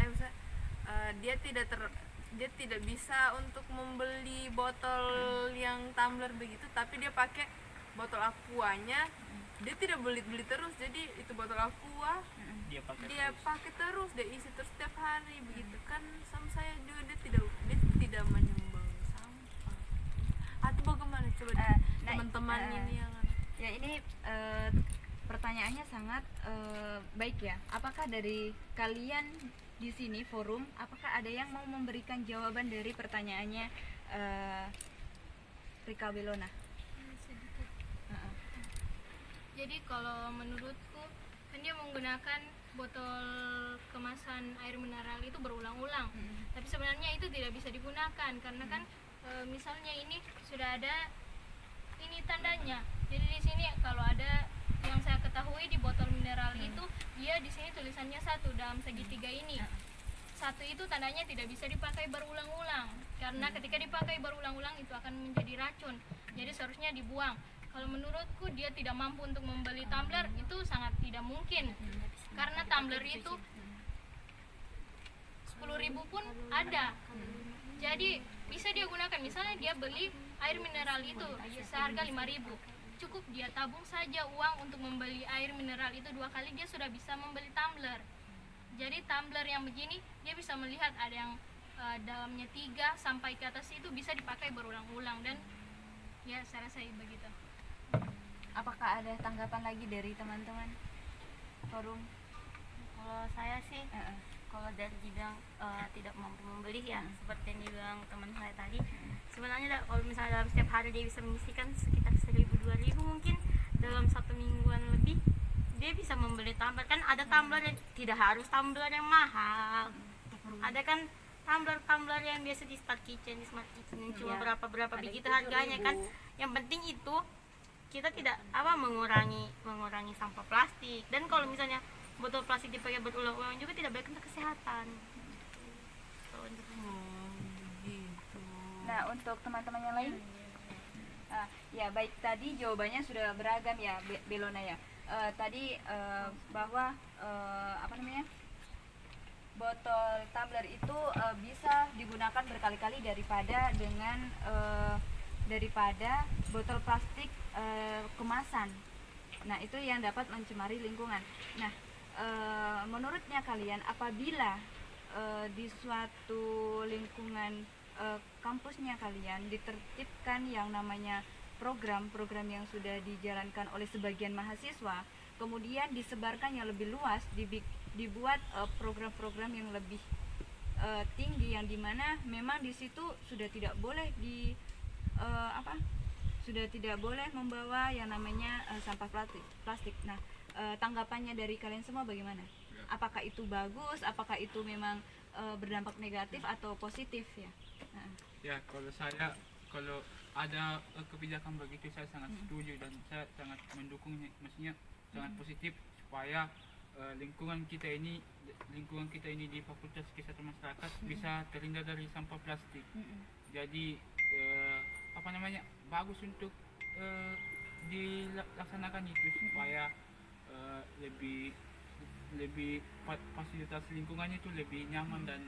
dia tidak bisa untuk membeli botol yang tumbler begitu, tapi dia pakai botol aquanya. Dia tidak beli terus, jadi itu botol aqua Dia pakai terus, dia isi terus setiap hari begitu kan. Sama saya juga, dia tidak menyumbang sampah. Atau bagaimana coba teman-teman ini yang Ya ini pertanyaannya sangat baik ya. Apakah dari kalian di sini forum, apakah ada yang mau memberikan jawaban dari pertanyaannya Rika Belona? Sedikit. Jadi kalau menurutku kan dia menggunakan botol kemasan air mineral itu berulang-ulang. Tapi sebenarnya itu tidak bisa digunakan karena kan misalnya ini sudah ada ini tandanya. Jadi di sini kalau ada yang saya ketahui di botol mineral itu dia di sini tulisannya 1 dalam segitiga ini. 1 itu tandanya tidak bisa dipakai berulang-ulang karena ketika dipakai berulang-ulang itu akan menjadi racun. Jadi seharusnya dibuang. Kalau menurutku dia tidak mampu untuk membeli tumbler itu sangat tidak mungkin. Karena tumbler itu 10.000 pun ada. Jadi bisa dia gunakan, misalnya dia beli air mineral itu seharga 5.000. Cukup dia tabung saja uang untuk membeli air mineral itu 2 kali, dia sudah bisa membeli tumbler. Jadi tumbler yang begini dia bisa melihat ada yang dalamnya 3 sampai ke atas itu bisa dipakai berulang-ulang dan ya saya rasa begitu. Apakah ada tanggapan lagi dari teman-teman forum? Kalau saya sih kalau dari dibilang tidak mampu membeli ya seperti yang dibilang teman saya tadi, sebenarnya kalau misalnya dalam setiap hari dia bisa mengisikan sekitar 1.000-2.000 mungkin dalam 1 mingguan lebih dia bisa membeli tumbler. Kan ada tumbler yang tidak harus tumbler yang mahal, ada kan tumbler yang biasa di Smart Kitchen yang cuma berapa begitu harganya kan. Yang penting itu kita tidak mengurangi sampah plastik. Dan kalau misalnya botol plastik dipakai berulang-ulang juga tidak baik untuk kesehatan. Nah, untuk teman-teman yang lain, ya baik, tadi jawabannya sudah beragam ya, Belona ya. Tadi bahwa botol tumbler itu bisa digunakan berkali-kali daripada botol plastik kemasan. Nah, itu yang dapat mencemari lingkungan. Nah, menurutnya kalian, apabila di suatu lingkungan kampusnya kalian ditertibkan yang namanya program-program yang sudah dijalankan oleh sebagian mahasiswa, kemudian disebarkan yang lebih luas, dibuat program-program yang lebih tinggi, yang dimana memang di situ sudah tidak boleh sudah tidak boleh membawa yang namanya sampah plastik. Nah, tanggapannya dari kalian semua bagaimana? Apakah itu bagus? Apakah itu memang berdampak negatif atau positif ya? Ya, kalau ada kebijakan begitu saya sangat setuju dan saya sangat mendukungnya, maksudnya sangat positif supaya lingkungan kita ini di Fakultas Kesehatan Masyarakat bisa terhindar dari sampah plastik. Jadi bagus untuk dilaksanakan itu supaya lebih fasilitas lingkungannya itu lebih nyaman dan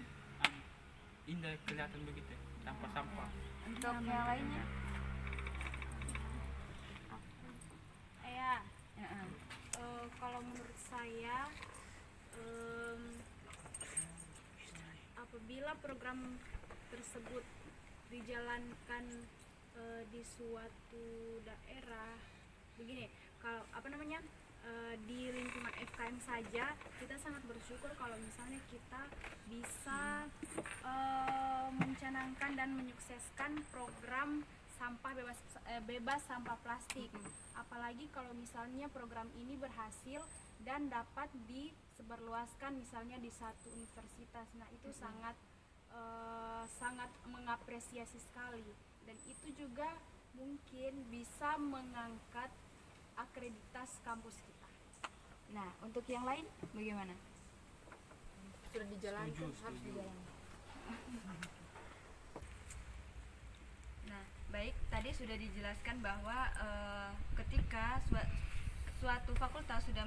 indah kelihatan begitu tanpa sampah. Untuk yang lainnya? Ya, kalau menurut saya apabila program tersebut dijalankan di suatu daerah begini, kalau di lingkungan FKM saja kita sangat bersyukur kalau misalnya kita bisa mencanangkan dan menyukseskan program sampah bebas sampah plastik. Apalagi kalau misalnya program ini berhasil dan dapat disebarluaskan misalnya di satu universitas. Nah, itu sangat mengapresiasi sekali, dan itu juga mungkin bisa mengangkat akreditas kampus kita. Nah, untuk yang lain bagaimana? Sudah dijalankan, harus dijalankan. Nah, baik, tadi sudah dijelaskan bahwa ketika suatu fakultas sudah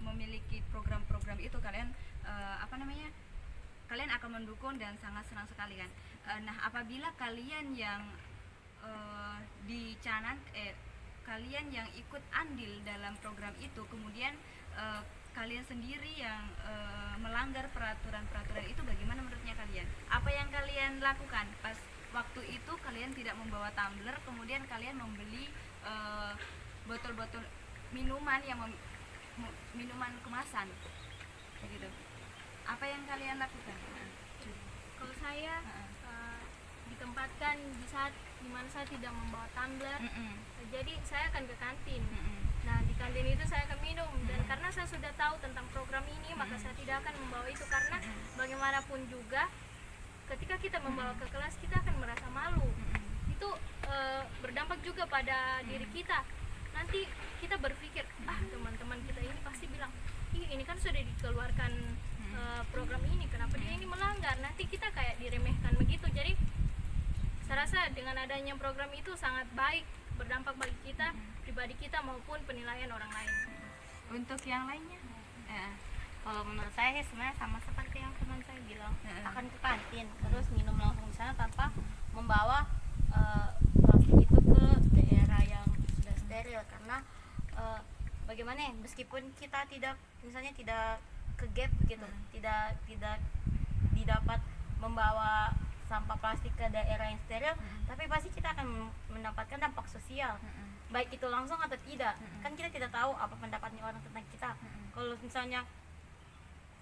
memiliki program-program itu, kalian kalian akan mendukung dan sangat senang sekali kan. Nah, apabila kalian yang kalian yang ikut andil dalam program itu, kemudian kalian sendiri yang melanggar peraturan-peraturan itu, bagaimana menurutnya kalian? Apa yang kalian lakukan pas waktu itu? Kalian tidak membawa tumbler, kemudian kalian membeli botol-botol minuman minuman kemasan begitu. Apa yang kalian lakukan? Kalau saya ditempatkan di saat dimana saya tidak membawa tumbler, jadi saya akan ke kantin. Nah, di kantin itu saya akan minum, dan karena saya sudah tahu tentang program ini, maka saya tidak akan membawa itu, karena bagaimanapun juga ketika kita membawa ke kelas kita akan merasa malu. Itu berdampak juga pada diri kita. Nanti kita berpikir, teman-teman kita ini pasti bilang, ini kan sudah dikeluarkan program ini, kenapa dia ini melanggar? Nanti kita kayak diremehkan begitu. Jadi saya rasa dengan adanya program itu sangat baik, berdampak bagi kita, pribadi kita maupun penilaian orang lain. Untuk yang lainnya? Kalau menurut saya sebenarnya sama seperti yang teman saya bilang, akan ke kantin terus minum langsung di sana tanpa membawa plastik itu ke daerah yang sudah steril, karena bagaimana ya, meskipun kita tidak ke gap gitu, tidak didapat membawa sampah plastik ke daerah yang steril, tapi pasti kita akan mendapatkan dampak sosial, baik itu langsung atau tidak. Kan kita tidak tahu apa pendapatnya orang tentang kita. Kalau misalnya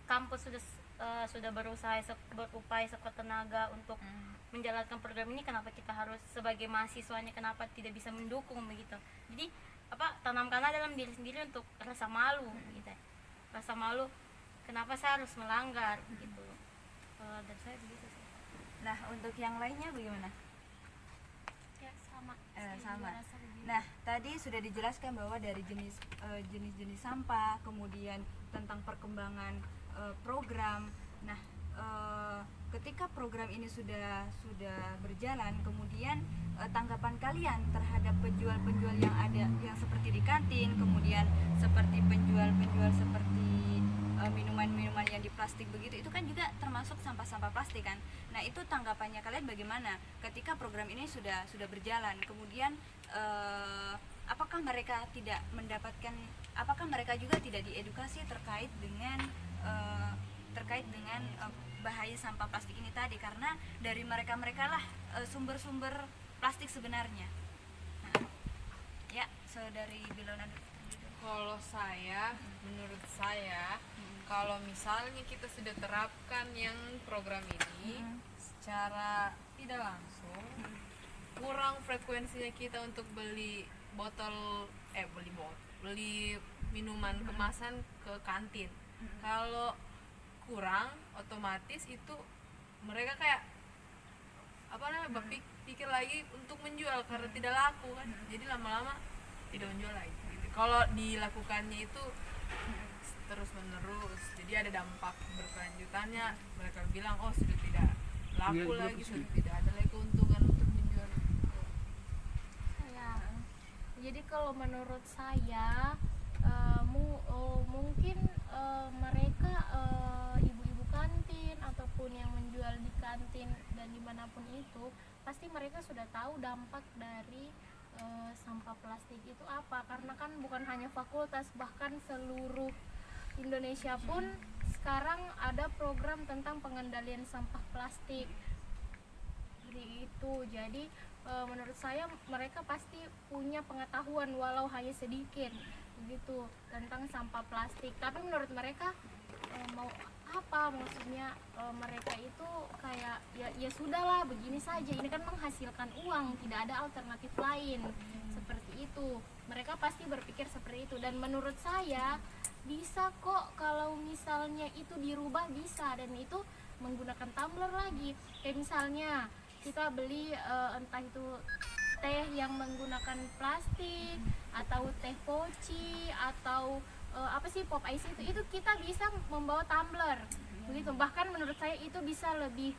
kampus sudah berupaya sekuat tenaga untuk menjalankan program ini, kenapa kita harus sebagai mahasiswanya kenapa tidak bisa mendukung begitu? Jadi tanamkanlah dalam diri sendiri untuk rasa malu gitu. Rasa malu, kenapa saya harus melanggar gitu. Dan saya begitu sih. Nah, untuk yang lainnya bagaimana? Ya, sama. Sama. Nah, tadi sudah dijelaskan bahwa dari jenis-jenis sampah, kemudian tentang perkembangan program. Nah, ketika program ini sudah berjalan, kemudian tanggapan kalian terhadap penjual-penjual yang ada, yang seperti di kantin, kemudian seperti penjual-penjual seperti minuman-minuman yang di plastik begitu, itu kan juga termasuk sampah-sampah plastik kan. Nah, itu tanggapannya kalian bagaimana ketika program ini sudah berjalan? Kemudian apakah mereka juga tidak diedukasi terkait dengan bahaya sampah plastik ini tadi, karena dari mereka lah sumber-sumber plastik sebenarnya. Nah, ya, saudari Bilona. Kalau menurut saya, kalau misalnya kita sudah terapkan yang program ini secara tidak langsung, kurang frekuensinya kita untuk beli minuman kemasan ke kantin. Kalau kurang, otomatis itu mereka kayak berpikir lagi untuk menjual karena tidak laku kan. Jadi lama-lama tidak menjual lagi gitu. Kalau dilakukannya itu terus menerus, jadi ada dampak berkelanjutannya. Mereka bilang sudah tidak laku lagi, sudah tidak ada lagi keuntungan untuk menjual. Jadi kalau menurut saya mungkin mereka ibu-ibu kantin ataupun yang menjual di kantin dan dimanapun itu, pasti mereka sudah tahu dampak dari sampah plastik itu apa, karena kan bukan hanya fakultas, bahkan seluruh Indonesia pun sekarang ada program tentang pengendalian sampah plastik seperti itu. Jadi menurut saya mereka pasti punya pengetahuan walau hanya sedikit begitu tentang sampah plastik. Tapi menurut mereka mau apa, maksudnya mereka itu kayak ya sudahlah begini saja, ini kan menghasilkan uang, tidak ada alternatif lain seperti itu. Mereka pasti berpikir seperti itu, dan menurut saya bisa kok kalau misalnya itu dirubah, bisa, dan itu menggunakan tumbler lagi. Kayak misalnya kita beli entah itu teh yang menggunakan plastik atau teh poci atau pop ice, itu kita bisa membawa tumbler begitu. Bahkan menurut saya itu bisa lebih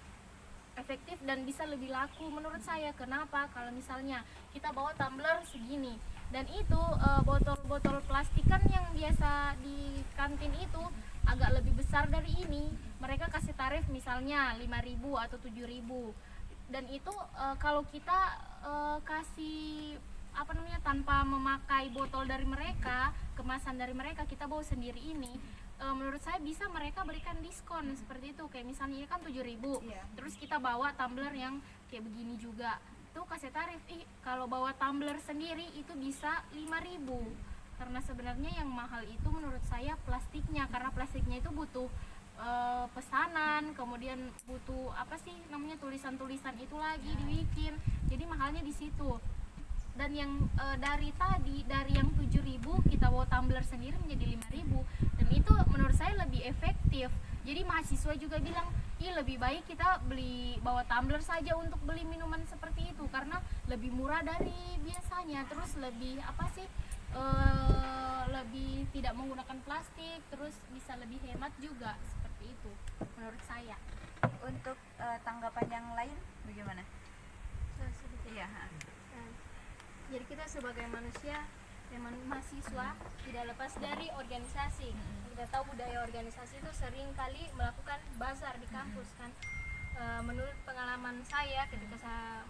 efektif dan bisa lebih laku menurut saya. Kenapa? Kalau misalnya kita bawa tumbler segini, dan itu botol-botol plastik kan yang biasa di kantin itu agak lebih besar dari ini, mereka kasih tarif misalnya 5.000 atau 7.000, dan itu kalau kita kasih tanpa memakai botol dari mereka, kemasan dari mereka, kita bawa sendiri ini, menurut saya bisa mereka berikan diskon seperti itu. Kayak misalnya ini kan 7.000, terus kita bawa tumbler yang kayak begini juga, tuh kasih tarif kalau bawa tumbler sendiri itu bisa 5.000. Karena sebenarnya yang mahal itu menurut saya plastiknya, karena plastiknya itu butuh pesanan, kemudian butuh tulisan-tulisan itu lagi dibikin, jadi mahalnya di situ. Dan yang dari yang 7.000 kita bawa tumbler sendiri menjadi 5.000, dan itu menurut saya lebih efektif. Jadi mahasiswa juga bilang lebih baik kita bawa tumbler saja untuk beli minuman seperti itu, karena lebih murah dari biasanya, terus lebih lebih tidak menggunakan plastik, terus bisa lebih hemat juga, seperti itu menurut saya. Untuk tanggapan yang lain bagaimana? Iya. Jadi kita sebagai manusia, mahasiswa tidak lepas dari organisasi. Kita tahu budaya organisasi itu sering kali melakukan bazar di kampus kan. Menurut pengalaman saya ketika saya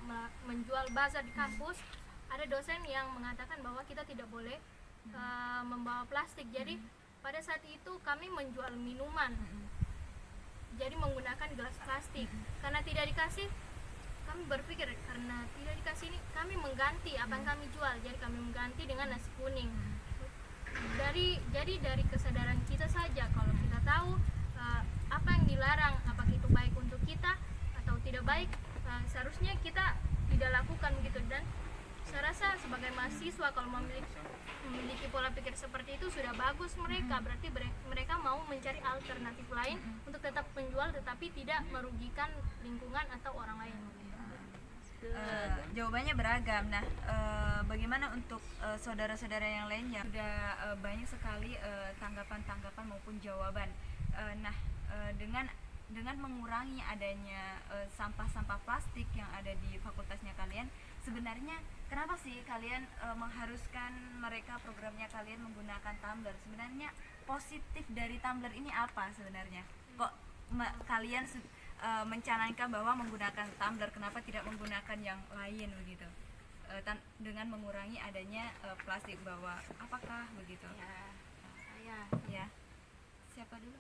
menjual bazar di kampus, ada dosen yang mengatakan bahwa kita tidak boleh membawa plastik. Jadi pada saat itu kami menjual minuman, jadi menggunakan gelas plastik. Karena tidak dikasih, kami berpikir karena tidak dikasih ini, kami mengganti apa yang kami jual. Jadi kami mengganti dengan nasi kuning. Jadi dari kesadaran kita saja, kalau kita tahu apa yang dilarang, apakah itu baik untuk kita atau tidak baik, seharusnya kita tidak lakukan gitu. Dan saya rasa sebagai mahasiswa kalau memiliki pola pikir seperti itu sudah bagus mereka. Berarti mereka mau mencari alternatif lain untuk tetap menjual tetapi tidak merugikan lingkungan atau orang lain. Jawabannya beragam. Nah, bagaimana untuk saudara-saudara yang lainnya? Sudah banyak sekali tanggapan-tanggapan maupun jawaban. Dengan mengurangi adanya sampah-sampah plastik yang ada di fakultasnya kalian, sebenarnya kenapa sih kalian mengharuskan mereka, programnya kalian menggunakan tumbler? Sebenarnya positif dari tumbler ini apa sebenarnya? Kok kalian mencanangkan bahwa menggunakan tumbler, kenapa tidak menggunakan yang lain begitu? Dengan mengurangi adanya plastik bawah, apakah begitu? Ya. Siapa dulu?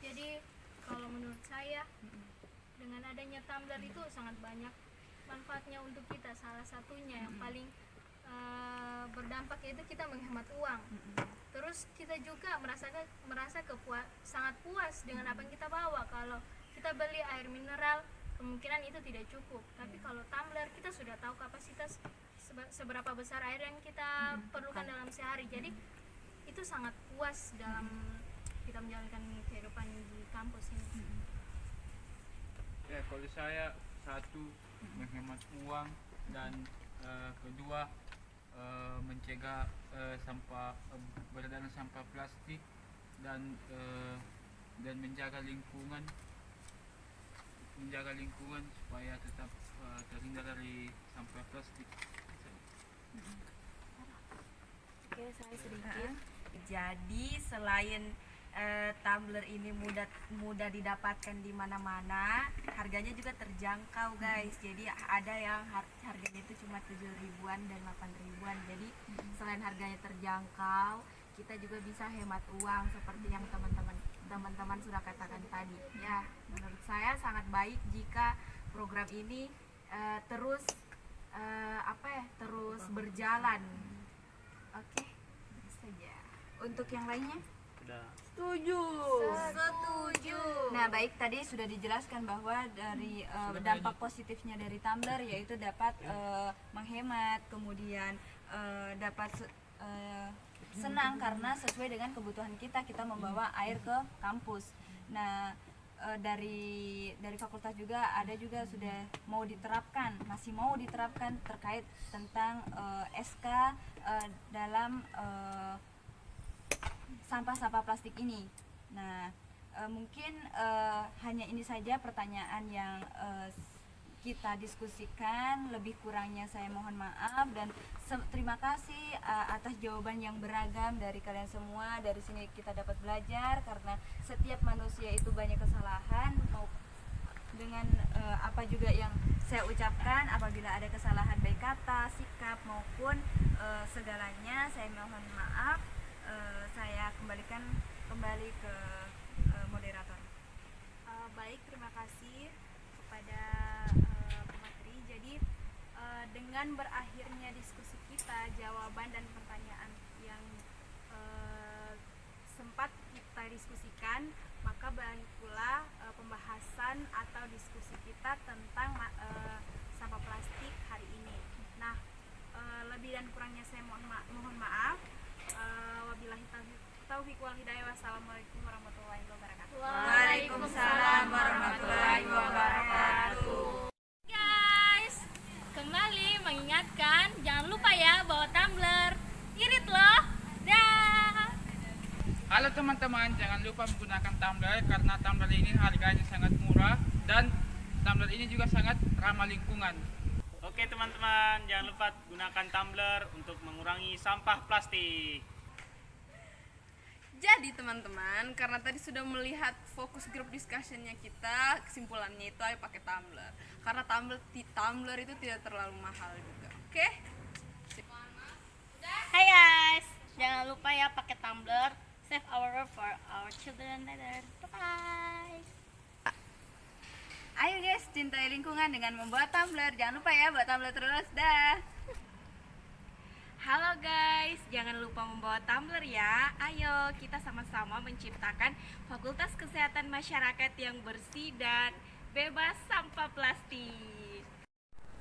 Jadi kalau menurut saya dengan adanya tumbler itu sangat banyak manfaatnya untuk kita. Salah satunya yang paling berdampak yaitu kita menghemat uang. Terus kita juga merasa sangat puas dengan apa yang kita bawa. Kalau kita beli air mineral, kemungkinan itu tidak cukup. Tapi kalau tumbler kita sudah tahu kapasitas seberapa besar air yang kita perlukan dalam sehari. Jadi itu sangat puas dalam kita menjalankan kehidupan di kampus ini. Ya, kalau saya satu menghemat uang dan kedua mencegah sampah beredaran sampah plastik dan menjaga lingkungan supaya tetap terhindar dari sampah plastik. Oke, saya sedikit. Jadi selain tumbler ini mudah didapatkan di mana-mana, harganya juga terjangkau, guys. Jadi ada yang harganya itu cuma 7 ribuan dan 8 ribuan. Jadi selain harganya terjangkau, kita juga bisa hemat uang seperti yang teman-teman sudah katakan tadi. Ya, menurut saya sangat baik jika program ini terus berjalan. Oke, saja. Untuk yang lainnya? Sudah. Setuju. Nah, baik, tadi sudah dijelaskan bahwa dari dampak positifnya dari tumbler yaitu dapat menghemat, kemudian dapat senang karena sesuai dengan kebutuhan kita membawa air ke kampus. Nah, dari fakultas juga ada juga sudah masih mau diterapkan terkait tentang SK dalam sampah-sampah plastik ini. Nah, mungkin hanya ini saja pertanyaan yang kita diskusikan. Lebih kurangnya saya mohon maaf dan terima kasih atas jawaban yang beragam dari kalian semua. Dari sini kita dapat belajar karena setiap manusia itu banyak kesalahan. Dengan apa juga yang saya ucapkan, apabila ada kesalahan baik kata, sikap maupun segalanya, saya mohon maaf. Saya kembalikan kembali ke moderator. Baik, terima kasih kepada pemateri. Jadi dengan berakhirnya diskusi kita, jawaban dan pertanyaan yang sempat kita diskusikan, maka berakhir pula pembahasan atau diskusi kita tentang sampah plastik hari ini. Nah, lebih dan kurangnya saya mohon maaf. Wabillahi taufiq wal hidayah. Wassalamualaikum warahmatullahi wabarakatuh. Waalaikumsalam warahmatullahi wabarakatuh. Guys, kembali mengingatkan jangan lupa ya bawa tumbler. Irit loh. Dah. Halo teman-teman, jangan lupa menggunakan tumbler karena tumbler ini harganya sangat murah dan tumbler ini juga sangat ramah lingkungan. Oke teman-teman, jangan lupa gunakan tumbler untuk mengurangi sampah plastik. Jadi teman-teman, karena tadi sudah melihat fokus grup discussionnya kita, kesimpulannya itu ayo pakai tumbler. Karena tumbler itu tidak terlalu mahal juga. Oke? Hai guys, jangan lupa ya pakai tumbler. Save our world for our children later. Bye. Ayo guys, cintai lingkungan dengan membawa tumbler. Jangan lupa ya bawa tumbler terus. Dah. Halo guys, jangan lupa membawa tumbler ya. Ayo kita sama-sama menciptakan Fakultas Kesehatan Masyarakat yang bersih dan bebas sampah plastik.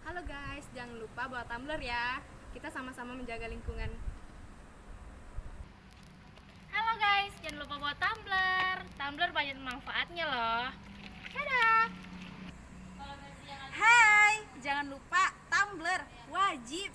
Halo guys, jangan lupa bawa tumbler ya. Kita sama-sama menjaga lingkungan. Halo guys, jangan lupa bawa tumbler. Tumbler banyak manfaatnya loh. Dadah. Hai, jangan lupa tumbler wajib.